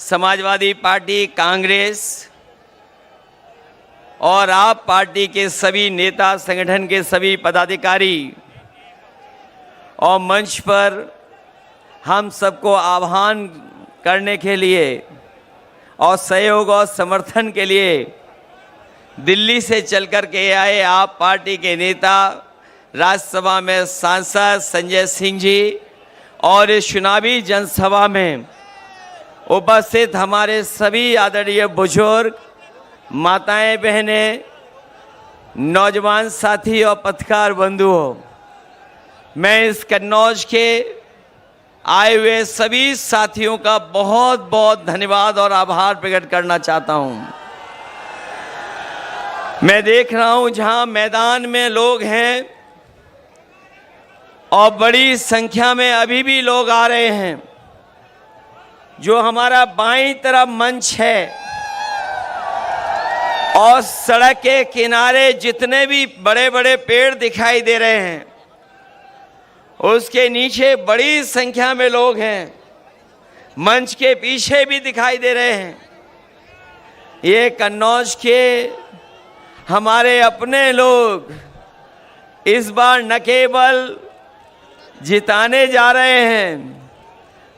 Samajwadi party, Congress और आप party के सभी नेता, संगठन के सभी पदाधिकारी और मंच पर हम सबको आह्वान करने के लिए और सहयोग और समर्थन के लिए दिल्ली से चल कर के आए आप पार्टी के नेता, राज्यसभा में सांसद संजय सिंह जी और इस चुनावी जनसभा में उपस्थित हमारे सभी आदरणीय बुजुर्ग, माताएं, बहनें, नौजवान साथी और पत्रकार बंधुओं, मैं इस कन्नौज के आए हुए सभी साथियों का बहुत बहुत धन्यवाद और आभार प्रकट करना चाहता हूं। मैं देख रहा हूं जहां मैदान में लोग हैं और बड़ी संख्या में अभी भी लोग आ रहे हैं। जो हमारा बाईं तरफ मंच है और सड़क के किनारे जितने भी बड़े बड़े पेड़ दिखाई दे रहे हैं, उसके नीचे बड़ी संख्या में लोग हैं। मंच के पीछे भी दिखाई दे रहे हैं। ये कन्नौज के हमारे अपने लोग इस बार न केवल जिताने जा रहे हैं,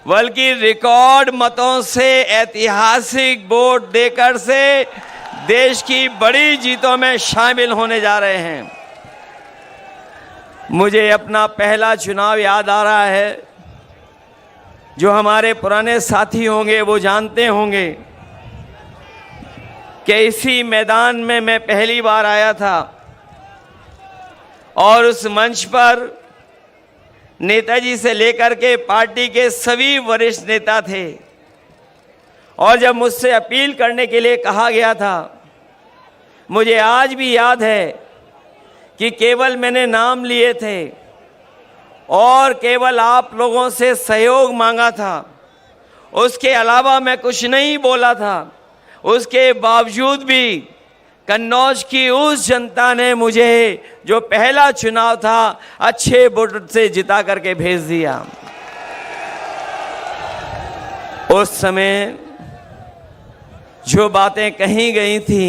बल्कि रिकॉर्ड मतों से ऐतिहासिक वोट देकर से देश की बड़ी जीतों में शामिल होने जा रहे हैं। मुझे अपना पहला चुनाव याद आ रहा है। जो हमारे पुराने साथी होंगे वो जानते होंगे कि इसी मैदान में मैं पहली बार आया था और उस मंच पर नेताजी से लेकर के पार्टी के सभी वरिष्ठ नेता थे। और जब मुझसे अपील करने के लिए कहा गया था, मुझे आज भी याद है कि केवल मैंने नाम लिए थे और केवल आप लोगों से सहयोग मांगा था, उसके अलावा मैं कुछ नहीं बोला था। उसके बावजूद भी कन्नौज की उस जनता ने मुझे, जो पहला चुनाव था, अच्छे वोट से जिता करके भेज दिया। उस समय जो बातें कही गई थी,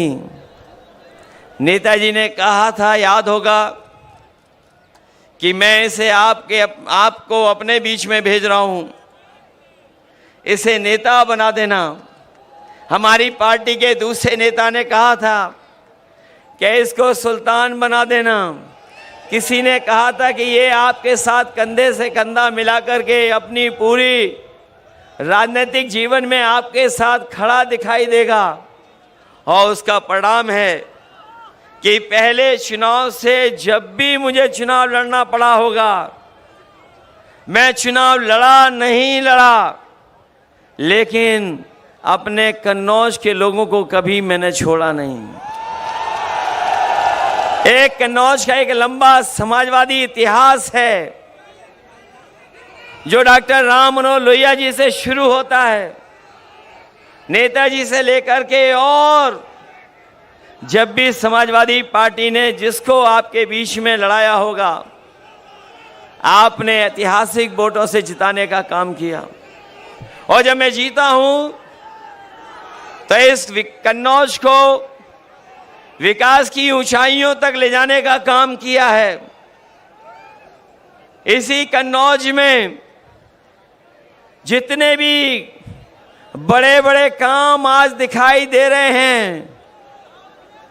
नेताजी ने कहा था, याद होगा, कि मैं इसे आपको अपने बीच में भेज रहा हूं, इसे नेता बना देना। हमारी पार्टी के दूसरे नेता ने कहा था कि इसको सुल्तान बना देना। किसी ने कहा था कि ये आपके साथ कंधे से कंधा मिलाकर के अपनी पूरी राजनीतिक जीवन में आपके साथ खड़ा दिखाई देगा। और उसका परिणाम है कि पहले चुनाव से जब भी मुझे चुनाव लड़ना पड़ा होगा, मैं चुनाव लड़ा नहीं लड़ा, लेकिन अपने कन्नौज के लोगों को कभी मैंने छोड़ा नहीं। एक कन्नौज का एक लंबा समाजवादी इतिहास है जो डॉक्टर राम मनोहर लोहिया जी से शुरू होता है, नेताजी से लेकर के, और जब भी समाजवादी पार्टी ने जिसको आपके बीच में लड़ाया होगा, आपने ऐतिहासिक वोटों से जिताने का काम किया। और जब मैं जीता हूं तो इस कन्नौज को विकास की ऊंचाइयों तक ले जाने का काम किया है। इसी कन्नौज में जितने भी बड़े बड़े काम आज दिखाई दे रहे हैं,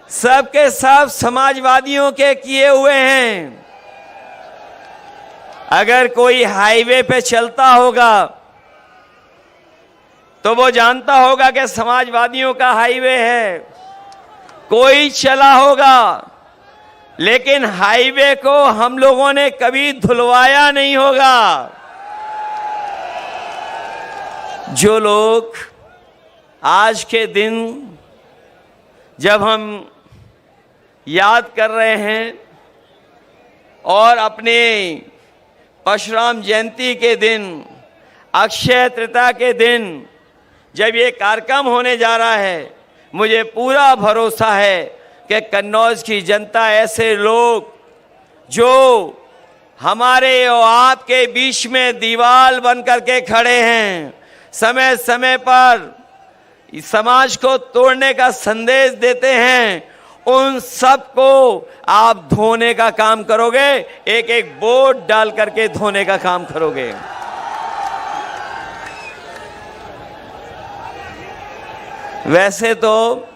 सबके सब समाजवादियों के किए हुए हैं। अगर कोई हाईवे पे चलता होगा तो वो जानता होगा कि समाजवादियों का हाईवे है। कोई चला होगा, लेकिन हाईवे को हम लोगों ने कभी धुलवाया नहीं होगा। जो लोग आज के दिन जब हम याद कर रहे हैं और अपने परशुराम जयंती के दिन, अक्षय तृतीया के दिन जब ये कार्यक्रम होने जा रहा है, मुझे पूरा भरोसा है कि कन्नौज की जनता, ऐसे लोग जो हमारे और आपके बीच में दीवार बन करके खड़े हैं, समय समय पर इस समाज को तोड़ने का संदेश देते हैं, उन सबको आप धोने का काम करोगे, एक एक वोट डाल करके धोने का काम करोगे। वैसे तो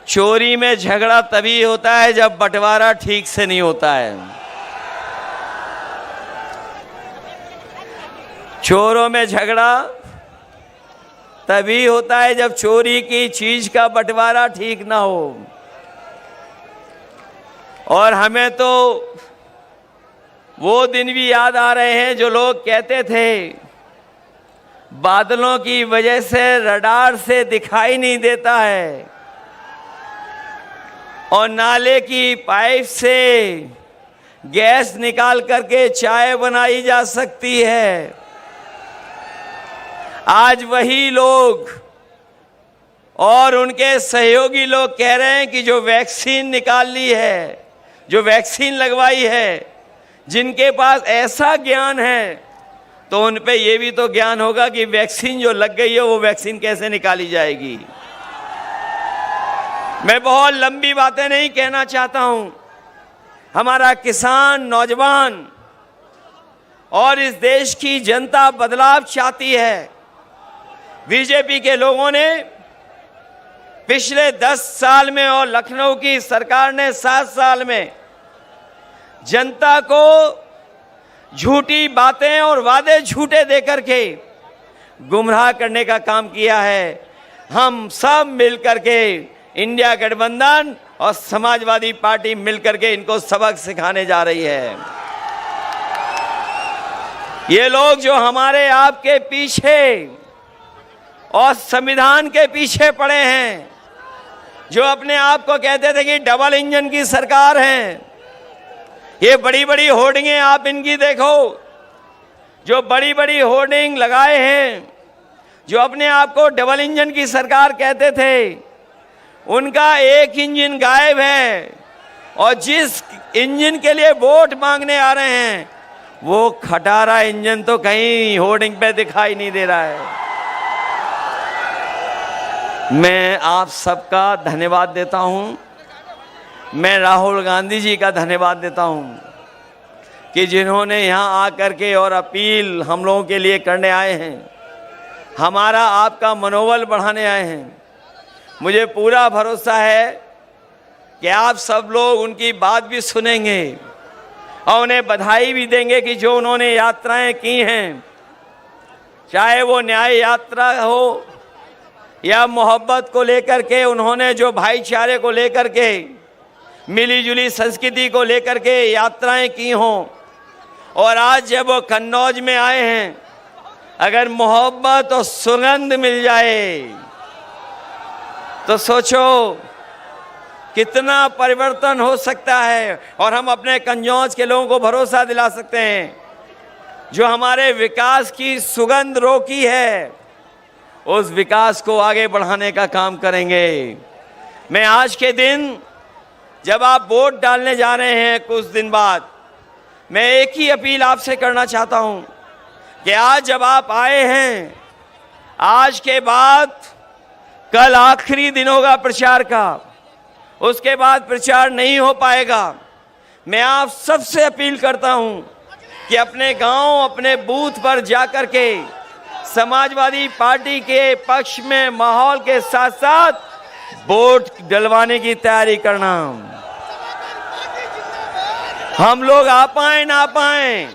चोरी में झगड़ा तभी होता है जब बंटवारा ठीक से नहीं होता है। चोरों में झगड़ा तभी होता है जब चोरी की चीज का बंटवारा ठीक ना हो। और हमें तो वो दिन भी याद आ रहे हैं जो लोग कहते थे बादलों की वजह से रडार से दिखाई नहीं देता है और नाले की पाइप से गैस निकाल करके चाय बनाई जा सकती है। आज वही लोग और उनके सहयोगी लोग कह रहे हैं कि जो वैक्सीन निकाल ली है, जो वैक्सीन लगवाई है, जिनके पास ऐसा ज्ञान है तो उन पे ये भी तो ज्ञान होगा कि वैक्सीन जो लग गई है वो वैक्सीन कैसे निकाली जाएगी। मैं बहुत लंबी बातें नहीं कहना चाहता हूं। हमारा किसान, नौजवान और इस देश की जनता बदलाव चाहती है। बीजेपी के लोगों ने पिछले 10 साल में और लखनऊ की सरकार ने 7 साल में जनता को झूठी बातें और वादे झूठे देकर के गुमराह करने का काम किया है। हम सब मिलकर के इंडिया गठबंधन और समाजवादी पार्टी मिलकर के इनको सबक सिखाने जा रही है। ये लोग जो हमारे आपके पीछे और संविधान के पीछे पड़े हैं, जो अपने आप को कहते थे कि डबल इंजन की सरकार है, ये बड़ी बड़ी होर्डिंगें आप इनकी देखो, जो बड़ी बड़ी होर्डिंग लगाए हैं, जो अपने आप को डबल इंजन की सरकार कहते थे, उनका एक इंजन गायब है और जिस इंजन के लिए वोट मांगने आ रहे हैं वो खटारा इंजन तो कहीं होर्डिंग पे दिखाई नहीं दे रहा है। मैं आप सबका धन्यवाद देता हूं। मैं राहुल गांधी जी का धन्यवाद देता हूं कि जिन्होंने यहां आकर के और अपील हम लोगों के लिए करने आए हैं, हमारा आपका मनोबल बढ़ाने आए हैं। मुझे पूरा भरोसा है कि आप सब लोग उनकी बात भी सुनेंगे और उन्हें बधाई भी देंगे कि जो उन्होंने यात्राएं की हैं, चाहे वो न्याय यात्रा हो या मोहब्बत को लेकर के, उन्होंने जो भाईचारे को लेकर के, मिलीजुली संस्कृति को लेकर के यात्राएं की हों, और आज जब वो कन्नौज में आए हैं, अगर मोहब्बत और सुगंध मिल जाए तो सोचो कितना परिवर्तन हो सकता है। और हम अपने कन्नौज के लोगों को भरोसा दिला सकते हैं, जो हमारे विकास की सुगंध रोकी है, उस विकास को आगे बढ़ाने का काम करेंगे। मैं आज के दिन जब आप वोट डालने जा रहे हैं कुछ दिन बाद, मैं एक ही अपील आपसे करना चाहता हूं कि आज जब आप आए हैं, आज के बाद कल आखिरी दिन होगा प्रचार का, उसके बाद प्रचार नहीं हो पाएगा। मैं आप सबसे अपील करता हूं कि अपने गांव, अपने बूथ पर जाकर के समाजवादी पार्टी के पक्ष में माहौल के साथ साथ वोट डलवाने की तैयारी करना। हम लोग आ पाए ना पाए,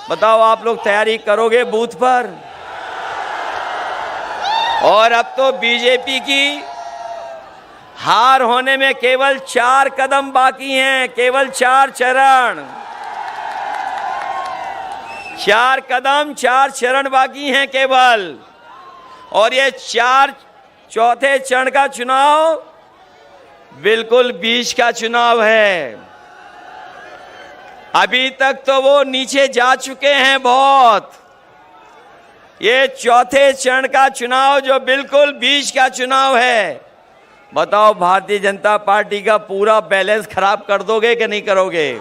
बताओ आप लोग तैयारी करोगे बूथ पर? और अब तो बीजेपी की हार होने में केवल 4 कदम बाकी हैं, केवल 4 चरण, 4 कदम, 4 चरण बाकी हैं केवल। और ये 4 चौथे चरण का चुनाव बिल्कुल बीच का चुनाव है। अभी तक तो वो नीचे जा चुके हैं बहुत। ये चौथे चरण का चुनाव जो बिल्कुल बीच का चुनाव है, बताओ भारतीय जनता पार्टी का पूरा बैलेंस खराब कर दोगे कि नहीं करोगे?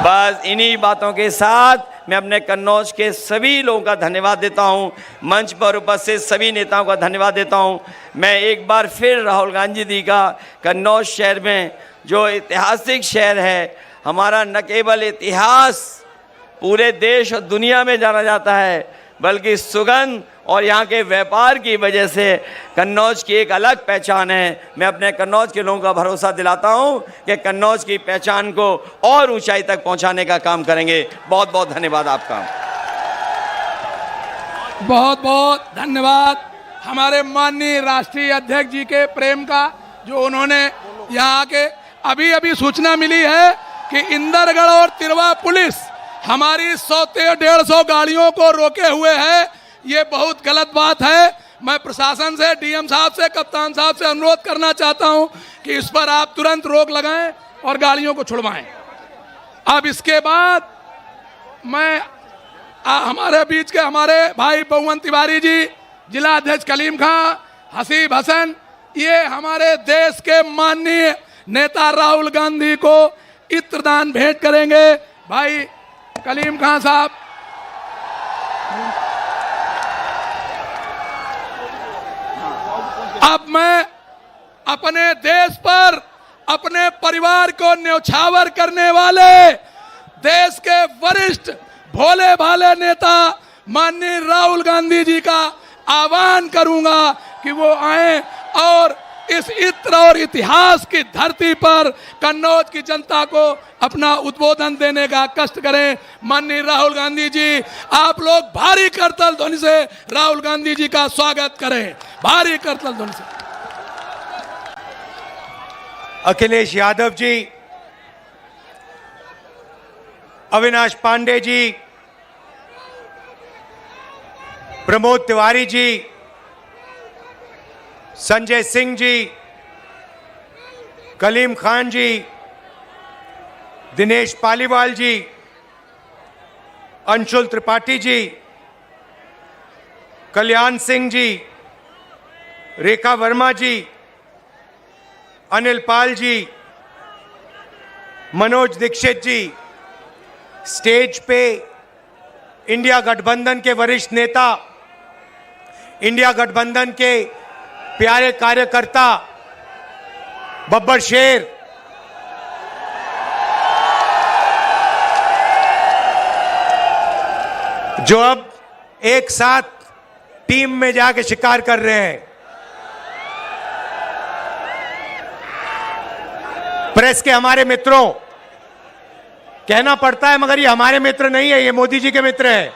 बस इन्हीं बातों के साथ मैं अपने कन्नौज के सभी लोगों का धन्यवाद देता हूं, मंच पर उपस्थित सभी नेताओं का धन्यवाद देता हूं। मैं एक बार फिर राहुल गांधी जी का कन्नौज शहर में जो ऐतिहासिक शहर है, हमारा न केवल इतिहास पूरे देश और दुनिया में जाना जाता है, बल्कि सुगंध और यहाँ के व्यापार की वजह से कन्नौज की एक अलग पहचान है। मैं अपने कन्नौज के लोगों का भरोसा दिलाता हूँ कि कन्नौज की पहचान को और ऊंचाई तक पहुँचाने का काम करेंगे। बहुत बहुत धन्यवाद आपका। बहुत बहुत धन्यवाद हमारे माननीय राष्ट्रीय अध्यक्ष जी के प्रेम का, जो उन्होंने यहाँ के अभी अभी सूचना मिली है कि इंदरगढ़ और तिरवा पुलिस हमारी 100 से 150 गाड़ियों को रोके हुए है। ये बहुत गलत बात है। मैं प्रशासन से, डीएम साहब से, कप्तान साहब से अनुरोध करना चाहता हूं कि इस पर आप तुरंत रोक लगाएं और गाड़ियों को छुड़वाएं। अब इसके बाद मैं हमारे बीच के हमारे भाई पवन तिवारी जी, जिला अध्यक्ष कलीम खां, हसीब हसन, ये हमारे देश के माननीय नेता राहुल गांधी को इत्रदान भेंट करेंगे। भाई कलीम खां साहब। अब मैं अपने देश पर अपने परिवार को न्यौछावर करने वाले देश के वरिष्ठ भोले भाले नेता माननीय राहुल गांधी जी का आह्वान करूंगा कि वो आए और इस इत्र और इतिहास की धरती पर कन्नौज की जनता को अपना उद्बोधन देने का कष्ट करें। माननीय राहुल गांधी जी, आप लोग भारी करतल ध्वनि से राहुल गांधी जी का स्वागत करें, भारी करतल ध्वनि से। अखिलेश यादव जी, अविनाश पांडे जी, प्रमोद तिवारी जी, संजय सिंह जी, कलीम खान जी, दिनेश पालीवाल जी, अंशुल त्रिपाठी जी, कल्याण सिंह जी, रेखा वर्मा जी, अनिल पाल जी, मनोज दीक्षित जी, स्टेज पे इंडिया गठबंधन के वरिष्ठ नेता, इंडिया गठबंधन के प्यारे कार्यकर्ता बब्बर शेर, जो अब एक साथ टीम में जाके शिकार कर रहे हैं, प्रेस के हमारे मित्रों, कहना पड़ता है मगर ये हमारे मित्र नहीं है, ये मोदी जी के मित्र हैं।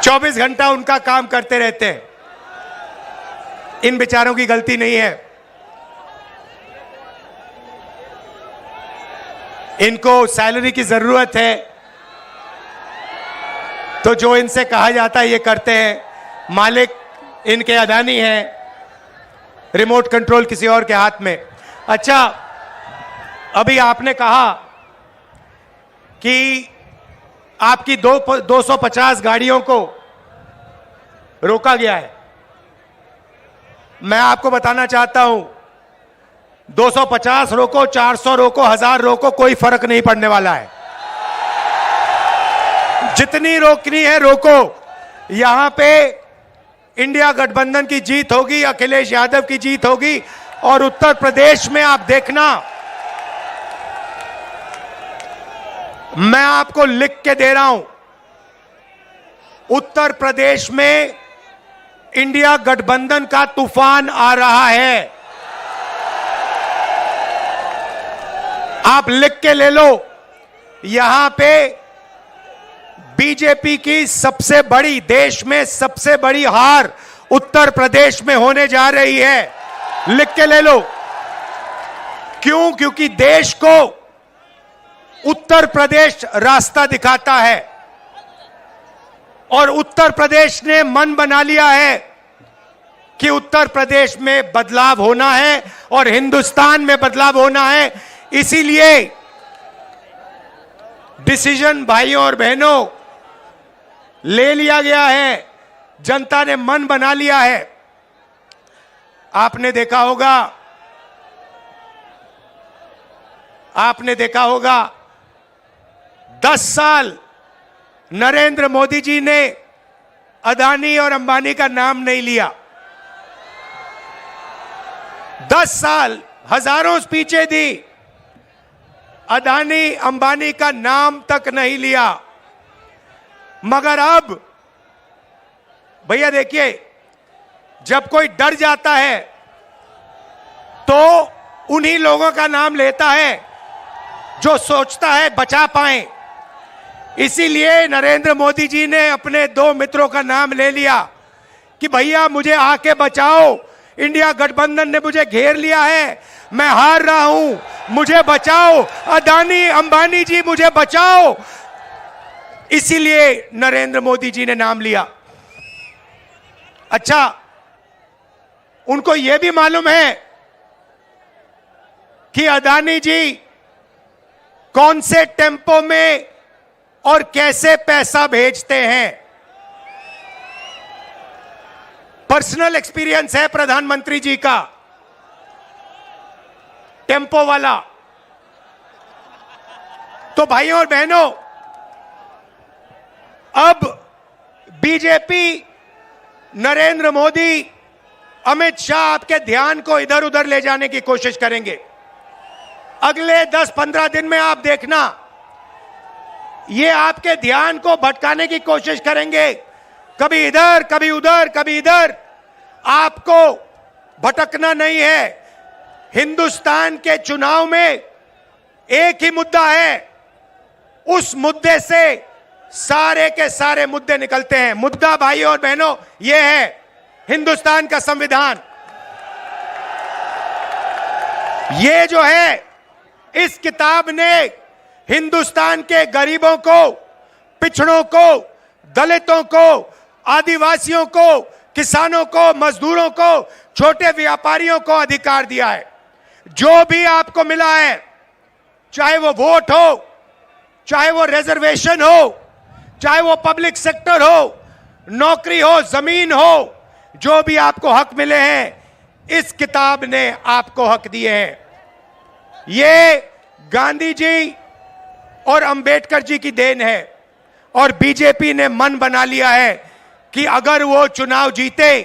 24 घंटा उनका काम करते रहते हैं। इन बेचारों की गलती नहीं है। इनको सैलरी की जरूरत है तो जो इनसे कहा जाता है ये करते हैं। मालिक इनके अडानी है, रिमोट कंट्रोल किसी और के हाथ में। अच्छा, अभी आपने कहा कि आपकी 250 गाड़ियों को रोका गया है। मैं आपको बताना चाहता हूं, 250 रोको, 400 रोको, 1000 रोको, कोई फर्क नहीं पड़ने वाला है। जितनी रोकनी है रोको। यहां पे इंडिया गठबंधन की जीत होगी, अखिलेश यादव की जीत होगी। और उत्तर प्रदेश में आप देखना, मैं आपको लिख के दे रहा हूं, उत्तर प्रदेश में इंडिया गठबंधन का तूफान आ रहा है। आप लिख के ले लो। यहां पे बीजेपी की सबसे बड़ी, देश में सबसे बड़ी हार उत्तर प्रदेश में होने जा रही है। लिख के ले लो। क्यों? क्योंकि देश को उत्तर प्रदेश रास्ता दिखाता है और उत्तर प्रदेश ने मन बना लिया है कि उत्तर प्रदेश में बदलाव होना है और हिंदुस्तान में बदलाव होना है। इसीलिए डिसीजन भाइयों और बहनों ले लिया गया है। जनता ने मन बना लिया है। आपने देखा होगा 10 साल नरेंद्र मोदी जी ने अदानी और अंबानी का नाम नहीं लिया। 10 साल हजारों स्पीचें दी, अदानी अंबानी का नाम तक नहीं लिया। मगर अब भैया देखिए, जब कोई डर जाता है तो उन्हीं लोगों का नाम लेता है जो सोचता है बचा पाए। इसीलिए नरेंद्र मोदी जी ने अपने 2 मित्रों का नाम ले लिया कि भैया मुझे आके बचाओ, इंडिया गठबंधन ने मुझे घेर लिया है, मैं हार रहा हूं, मुझे बचाओ, अदानी अंबानी जी मुझे बचाओ। इसीलिए नरेंद्र मोदी जी ने नाम लिया। अच्छा, उनको यह भी मालूम है कि अदानी जी कौन से टेम्पो में और कैसे पैसा भेजते हैं। पर्सनल एक्सपीरियंस है प्रधानमंत्री जी का, टेम्पो वाला। तो भाइयों और बहनों, अब बीजेपी, नरेंद्र मोदी, अमित शाह आपके ध्यान को इधर उधर ले जाने की कोशिश करेंगे। अगले 10-15 दिन में आप देखना, ये आपके ध्यान को भटकाने की कोशिश करेंगे, कभी इधर कभी उधर कभी इधर। आपको भटकना नहीं है। हिंदुस्तान के चुनाव में एक ही मुद्दा है, उस मुद्दे से सारे के सारे मुद्दे निकलते हैं। मुद्दा भाइयों और बहनों यह है हिंदुस्तान का संविधान। ये जो है, इस किताब ने हिंदुस्तान के गरीबों को, पिछड़ों को, दलितों को, आदिवासियों को, किसानों को, मजदूरों को, छोटे व्यापारियों को अधिकार दिया है। जो भी आपको मिला है, चाहे वो वोट हो, चाहे वो रिजर्वेशन हो, चाहे वो पब्लिक सेक्टर हो, नौकरी हो, जमीन हो, जो भी आपको हक मिले हैं, इस किताब ने आपको हक दिए हैं। ये गांधी जी और अंबेडकर जी की देन है। और बीजेपी ने मन बना लिया है कि अगर वो चुनाव जीते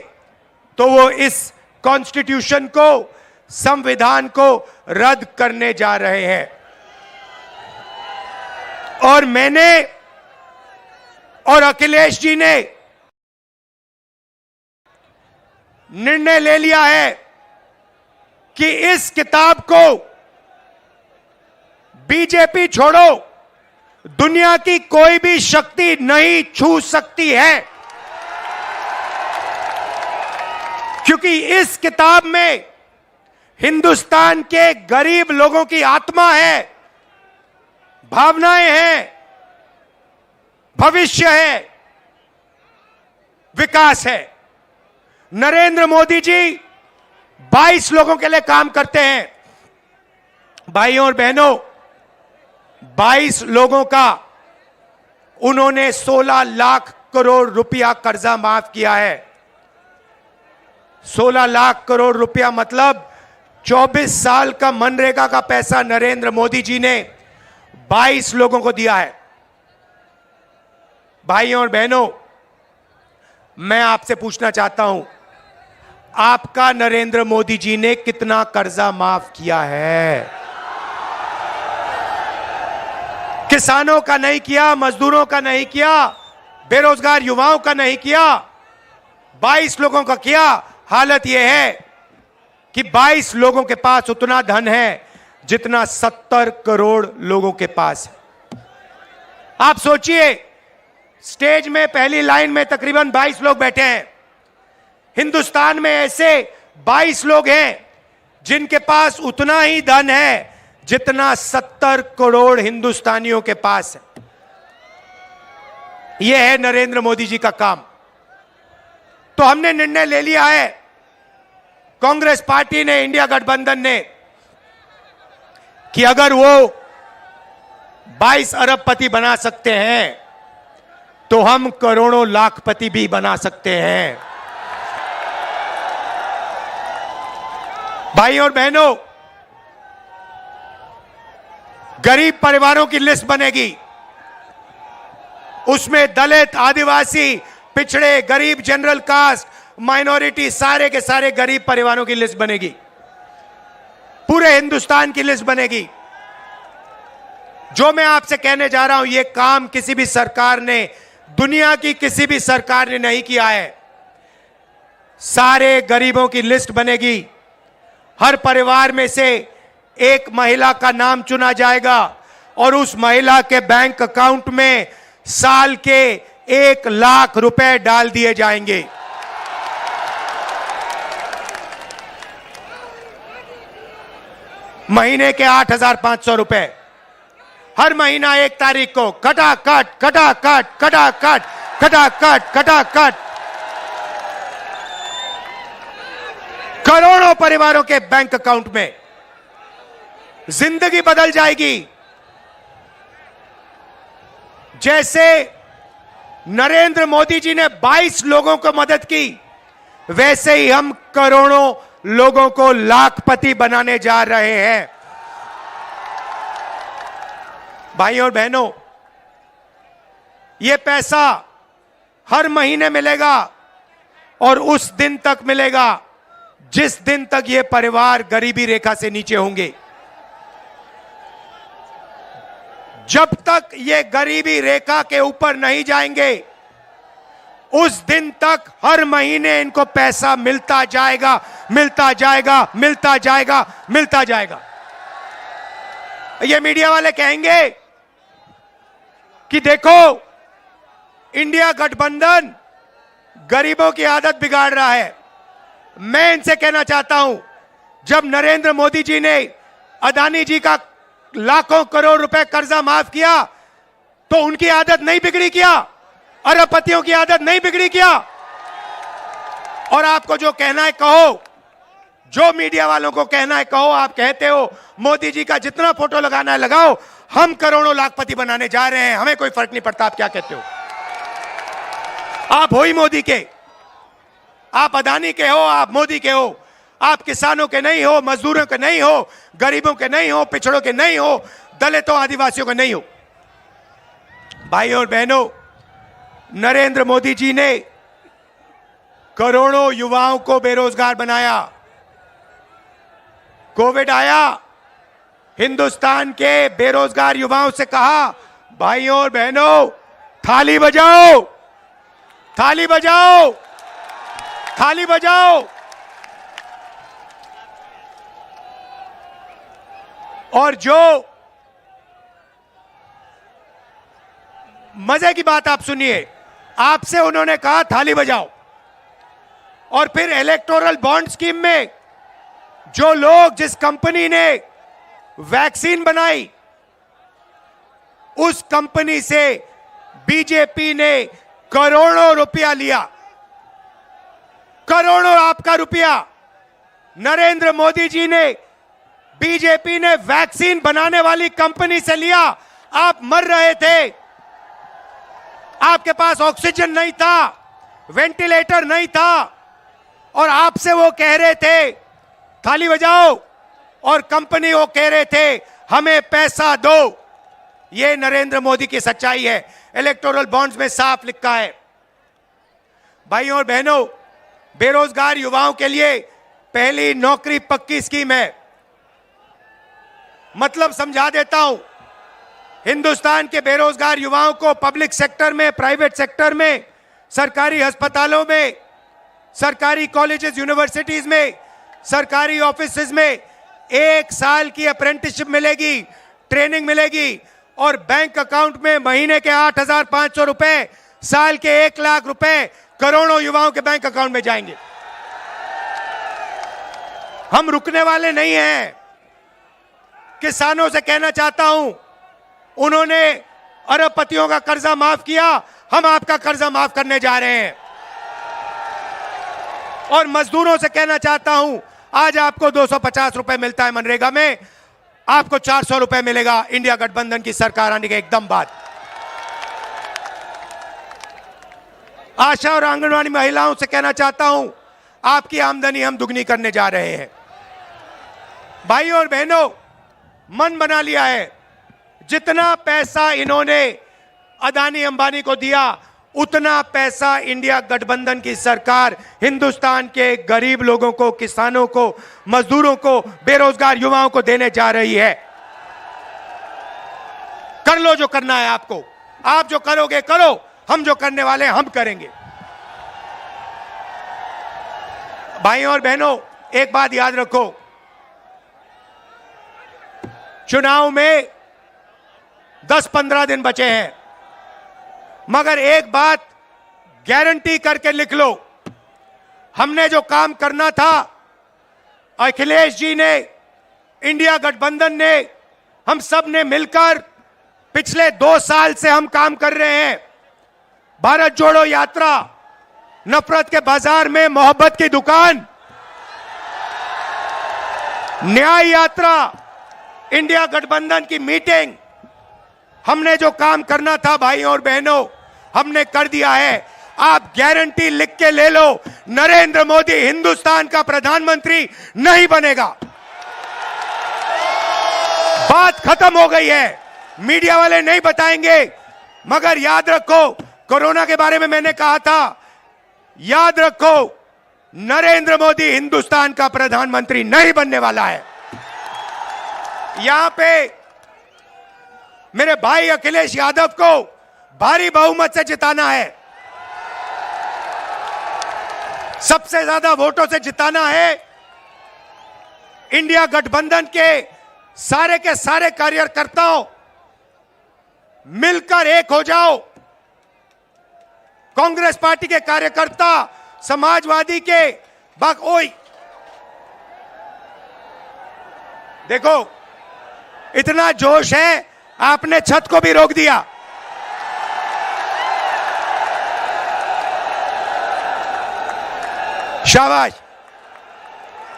तो वो इस कॉन्स्टिट्यूशन को, संविधान को रद्द करने जा रहे हैं। और मैंने और अखिलेश जी ने निर्णय ले लिया है कि इस किताब को बीजेपी छोड़ो, दुनिया की कोई भी शक्ति नहीं छू सकती है। क्योंकि इस किताब में हिंदुस्तान के गरीब लोगों की आत्मा है, भावनाएं हैं, भविष्य है, विकास है। नरेंद्र मोदी जी 22 लोगों के लिए काम करते हैं। भाइयों और बहनों, 22 लोगों का उन्होंने 16 लाख करोड़ रुपया कर्जा माफ किया है। 16 लाख करोड़ रुपया मतलब 24 साल का मनरेगा का पैसा नरेंद्र मोदी जी ने 22 लोगों को दिया है। भाइयों और बहनों, मैं आपसे पूछना चाहता हूं, आपका नरेंद्र मोदी जी ने कितना कर्जा माफ किया है? किसानों का नहीं किया, मजदूरों का नहीं किया, बेरोजगार युवाओं का नहीं किया, 22 लोगों का किया। हालत यह है कि 22 लोगों के पास उतना धन है जितना 70 करोड़ लोगों के पास है। आप सोचिए, स्टेज में पहली लाइन में तकरीबन 22 लोग बैठे हैं। हिंदुस्तान में ऐसे 22 लोग हैं जिनके पास उतना ही धन है जितना 70 करोड़ हिंदुस्तानियों के पास है। यह है नरेंद्र मोदी जी का काम। तो हमने निर्णय ले लिया है, कांग्रेस पार्टी ने, इंडिया गठबंधन ने, कि अगर वो 22 अरबपति बना सकते हैं तो हम करोड़ों लाखपति भी बना सकते हैं। भाइयों और बहनों, गरीब परिवारों की लिस्ट बनेगी। उसमें दलित, आदिवासी, पिछड़े, गरीब, जनरल कास्ट, माइनॉरिटी, सारे के सारे गरीब परिवारों की लिस्ट बनेगी, पूरे हिंदुस्तान की लिस्ट बनेगी। जो मैं आपसे कहने जा रहा हूं, यह काम किसी भी सरकार ने, दुनिया की किसी भी सरकार ने नहीं किया है। सारे गरीबों की लिस्ट बनेगी, हर परिवार में से एक महिला का नाम चुना जाएगा और उस महिला के बैंक अकाउंट में साल के 1 लाख रुपए डाल दिए जाएंगे। महीने के 8,500 रुपए हर महीना 1 तारीख को खटाखट खटाखट खटाखट खटाखट खटाखट करोड़ों परिवारों के बैंक अकाउंट में। जिंदगी बदल जाएगी। जैसे नरेंद्र मोदी जी ने 22 लोगों को मदद की, वैसे ही हम करोड़ों लोगों को लाखपति बनाने जा रहे हैं। भाइयों और बहनों, यह पैसा हर महीने मिलेगा और उस दिन तक मिलेगा जिस दिन तक ये परिवार गरीबी रेखा से नीचे होंगे। जब तक ये गरीबी रेखा के ऊपर नहीं जाएंगे, उस दिन तक हर महीने इनको पैसा मिलता जाएगा, मिलता जाएगा, मिलता जाएगा, मिलता जाएगा। ये मीडिया वाले कहेंगे कि देखो, इंडिया गठबंधन गरीबों की आदत बिगाड़ रहा है। मैं इनसे कहना चाहता हूं, जब नरेंद्र मोदी जी ने अदानी जी का लाखों करोड़ रुपए कर्जा माफ किया, तो उनकी आदत नहीं बिगड़ी क्या? अरबपतियों की आदत नहीं बिगड़ी क्या? और आपको जो कहना है कहो, जो मीडिया वालों को कहना है कहो। आप कहते हो मोदी जी का जितना फोटो लगाना है लगाओ, हम करोड़ों लाखपति बनाने जा रहे हैं, हमें कोई फर्क नहीं पड़ता। आप क्या कहते हो? आप हो ही मोदी के, आप अदानी के हो, आप मोदी के हो। आप किसानों के नहीं हो, मजदूरों के नहीं हो, गरीबों के नहीं हो, पिछड़ों के नहीं हो, दलितों, आदिवासियों के नहीं हो। भाइयों और बहनों, नरेंद्र मोदी जी ने करोड़ों युवाओं को बेरोजगार बनाया। कोविड आया, हिंदुस्तान के बेरोजगार युवाओं से कहा, भाइयों और बहनों, थाली बजाओ, थाली बजाओ, थाली बजाओ। और जो मजे की बात आप सुनिए, आपसे उन्होंने कहा थाली बजाओ, और फिर इलेक्टोरल बॉन्ड स्कीम में जो लोग, जिस कंपनी ने वैक्सीन बनाई, उस कंपनी से बीजेपी ने करोड़ों रुपया लिया। करोड़ों आपका रुपया नरेंद्र मोदी जी ने, बीजेपी ने वैक्सीन बनाने वाली कंपनी से लिया। आप मर रहे थे, आपके पास ऑक्सीजन नहीं था, वेंटिलेटर नहीं था, और आपसे वो कह रहे थे थाली बजाओ, और कंपनी वो कह रहे थे हमें पैसा दो। ये नरेंद्र मोदी की सच्चाई है। इलेक्टोरल बॉन्ड्स में साफ लिखा है। भाइयों और बहनों, बेरोजगार युवाओं के लिए पहली नौकरी पक्की स्कीम है। मतलब समझा देता हूं, हिंदुस्तान के बेरोजगार युवाओं को पब्लिक सेक्टर में, प्राइवेट सेक्टर में, सरकारी अस्पतालों में, सरकारी कॉलेजेस, यूनिवर्सिटीज में, सरकारी ऑफिसेज में 1 साल की अप्रेंटिसशिप मिलेगी, ट्रेनिंग मिलेगी, और बैंक अकाउंट में महीने के 8,500 रुपए, साल के 1 लाख रुपए करोड़ों युवाओं के बैंक अकाउंट में जाएंगे। हम रुकने वाले नहीं हैं। किसानों से कहना चाहता हूं, उन्होंने अरबपतियों का कर्जा माफ किया, हम आपका कर्जा माफ करने जा रहे हैं। और मजदूरों से कहना चाहता हूं, आज आपको 250 रुपए मिलता है मनरेगा में, आपको 400 रुपए मिलेगा इंडिया गठबंधन की सरकार आने के एकदम बाद। आशा और आंगनवाड़ी महिलाओं से कहना चाहता हूं, आपकी आमदनी हम दुगनी करने जा रहे हैं। भाइयों और बहनों, मन बना लिया है, जितना पैसा इन्होंने अदानी अंबानी को दिया, उतना पैसा इंडिया गठबंधन की सरकार हिंदुस्तान के गरीब लोगों को, किसानों को, मजदूरों को, बेरोजगार युवाओं को देने जा रही है। कर लो जो करना है आपको, आप जो करोगे करो, हम जो करने वाले हैं हम करेंगे। भाइयों और बहनों, एक बात याद रखो, चुनाव में 10-15 दिन बचे हैं, मगर एक बात गारंटी करके लिख लो, हमने जो काम करना था, अखिलेश जी ने, इंडिया गठबंधन ने, हम सब ने मिलकर पिछले 2 साल से हम काम कर रहे हैं। भारत जोड़ो यात्रा, नफरत के बाजार में मोहब्बत की दुकान, न्याय यात्रा, इंडिया गठबंधन की मीटिंग, हमने जो काम करना था भाइयों और बहनों, हमने कर दिया है। आप गारंटी लिख के ले लो, नरेंद्र मोदी हिंदुस्तान का प्रधानमंत्री नहीं बनेगा। बात खत्म हो गई है, मीडिया वाले नहीं बताएंगे, मगर याद रखो, कोरोना के बारे में मैंने कहा था, याद रखो, नरेंद्र मोदी हिंदुस्तान का प्रधानमंत्री नहीं बनने वाला है। यहां पे मेरे भाई अखिलेश यादव को भारी बहुमत से जिताना है, सबसे ज्यादा वोटों से जिताना है। इंडिया गठबंधन के सारे कार्यकर्ताओं मिलकर एक हो जाओ। कांग्रेस पार्टी के कार्यकर्ता, समाजवादी के ओई देखो, इतना जोश है, आपने छत को भी रोक दिया। शाबाश।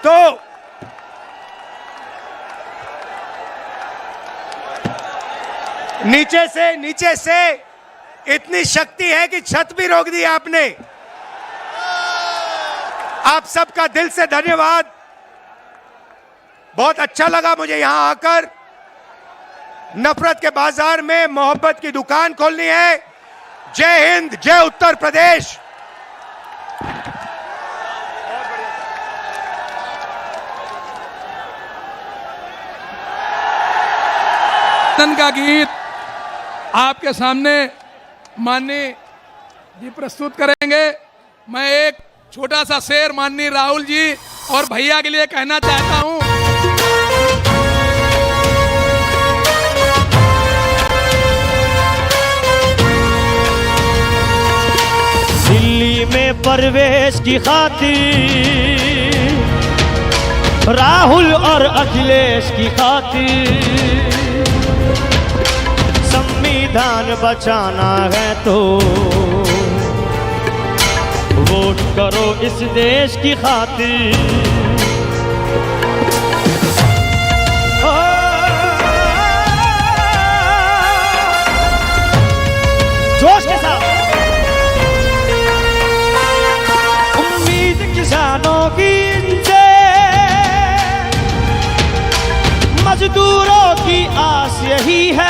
तो नीचे से इतनी शक्ति है कि छत भी रोक दी आपने। आप सबका दिल से धन्यवाद, बहुत अच्छा लगा मुझे यहां आकर। नफरत के बाजार में मोहब्बत की दुकान खोलनी है। जय हिंद, जय उत्तर प्रदेश। का गीत आपके सामने माननीय जी प्रस्तुत करेंगे। मैं एक छोटा सा शेर माननीय राहुल जी और भैया के लिए कहना चाहता हूं। दिल्ली में परवेश की खातिर, राहुल और अखिलेश की खातिर, संविधान बचाना है तो वोट करो इस देश की खातिर। जोश के साथ उम्मीद किसानों की इनसे, मजदूरों की आस यही है,